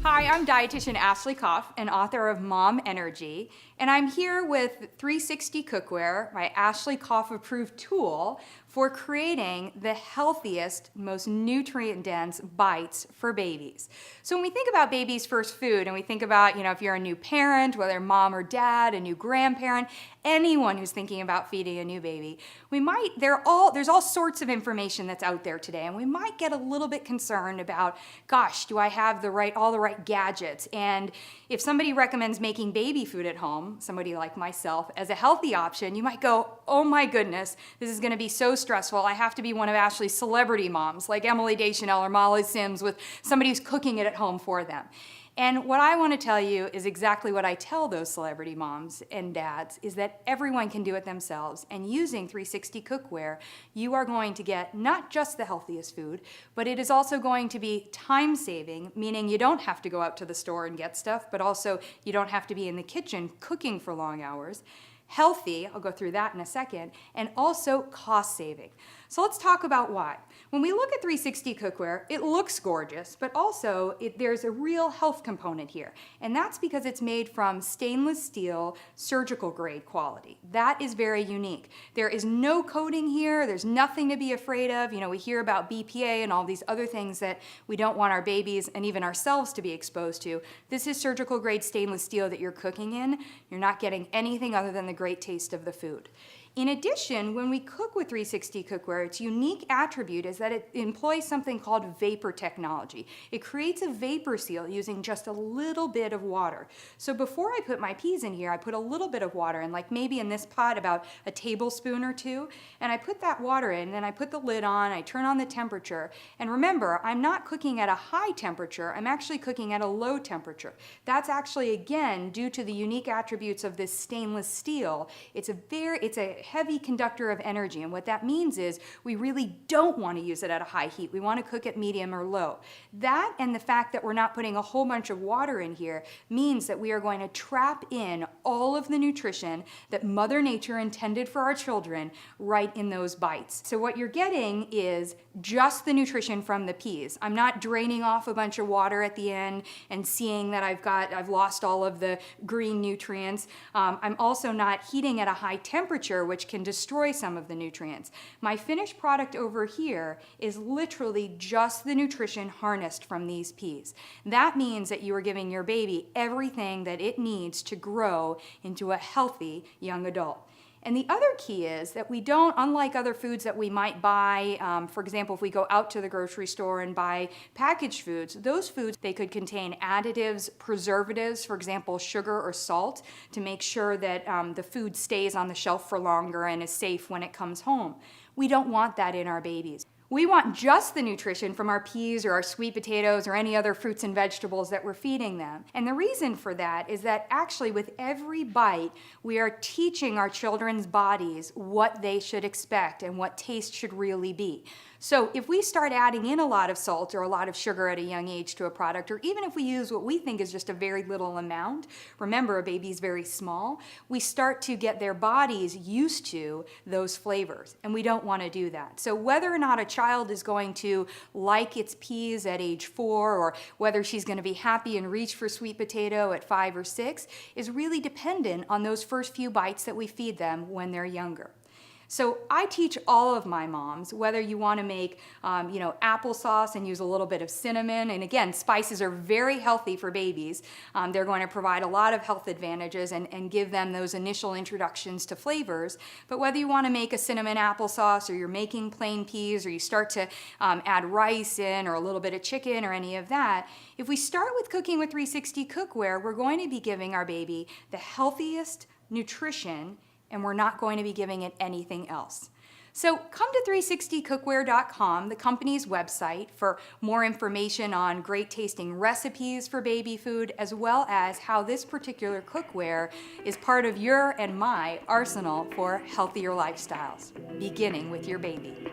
Hi, I'm dietitian Ashley Koff and author of Mom Energy, and I'm here with 360 Cookware, my Ashley Koff approved tool for creating the healthiest, most nutrient-dense bites for babies. So when we think about baby's first food, and we think about, if you're a new parent, whether mom or dad, a new grandparent, anyone who's thinking about feeding a new baby, there's all sorts of information that's out there today, and we might get a little bit concerned about, gosh, do I have all the right gadgets? And if somebody recommends making baby food at home, somebody like myself, as a healthy option, you might go, oh my goodness, this is gonna be so stressful. I have to be one of Ashley's celebrity moms, like Emily Deschanel or Molly Sims, with somebody who's cooking it at home for them. And what I want to tell you is exactly what I tell those celebrity moms and dads, is that everyone can do it themselves. And using 360 Cookware, you are going to get not just the healthiest food, but it is also going to be time-saving, meaning you don't have to go out to the store and get stuff, but also you don't have to be in the kitchen cooking for long hours. Healthy, I'll go through that in a second, and also cost-saving. So let's talk about why. When we look at 360 Cookware, it looks gorgeous, but also there's a real health component here. And that's because it's made from stainless steel, surgical grade quality. That is very unique. There is no coating here, there's nothing to be afraid of. We hear about BPA and all these other things that we don't want our babies and even ourselves to be exposed to. This is surgical grade stainless steel that you're cooking in. You're not getting anything other than the great taste of the food. In addition, when we cook with 360 Cookware, its unique attribute is that it employs something called vapor technology. It creates a vapor seal using just a little bit of water. So before I put my peas in here, I put a little bit of water in, like maybe in this pot about a tablespoon or two, and I put that water in, then I put the lid on, I turn on the temperature, and remember, I'm not cooking at a high temperature, I'm actually cooking at a low temperature. That's actually, again, due to the unique attributes of this stainless steel. It's a heavy conductor of energy, and what that means is we really don't want to use it at a high heat. We want to cook at medium or low. That and the fact that we're not putting a whole bunch of water in here means that we are going to trap in all of the nutrition that Mother Nature intended for our children right in those bites. So what you're getting is just the nutrition from the peas. I'm not draining off a bunch of water at the end and seeing that I've lost all of the green nutrients. I'm also not heating at a high temperature, which can destroy some of the nutrients. My finished product over here is literally just the nutrition harnessed from these peas. That means that you are giving your baby everything that it needs to grow into a healthy young adult. And the other key is that we don't, unlike other foods that we might buy, for example, if we go out to the grocery store and buy packaged foods, those foods, they could contain additives, preservatives, for example, sugar or salt, to make sure that the food stays on the shelf for longer and is safe when it comes home. We don't want that in our babies. We want just the nutrition from our peas or our sweet potatoes or any other fruits and vegetables that we're feeding them. And the reason for that is that actually with every bite, we are teaching our children's bodies what they should expect and what taste should really be. So if we start adding in a lot of salt or a lot of sugar at a young age to a product, or even if we use what we think is just a very little amount, remember a baby's very small, we start to get their bodies used to those flavors, and we don't want to do that. So whether or not a child is going to like its peas at age 4, or whether she's going to be happy and reach for sweet potato at 5 or 6, is really dependent on those first few bites that we feed them when they're younger. So I teach all of my moms, whether you want to make applesauce and use a little bit of cinnamon, and again, spices are very healthy for babies. They're going to provide a lot of health advantages and give them those initial introductions to flavors. But whether you want to make a cinnamon applesauce, or you're making plain peas, or you start to add rice in, or a little bit of chicken, or any of that, if we start with cooking with 360 Cookware, we're going to be giving our baby the healthiest nutrition, and we're not going to be giving it anything else. So come to 360cookware.com, the company's website, for more information on great tasting recipes for baby food, as well as how this particular cookware is part of your and my arsenal for healthier lifestyles, beginning with your baby.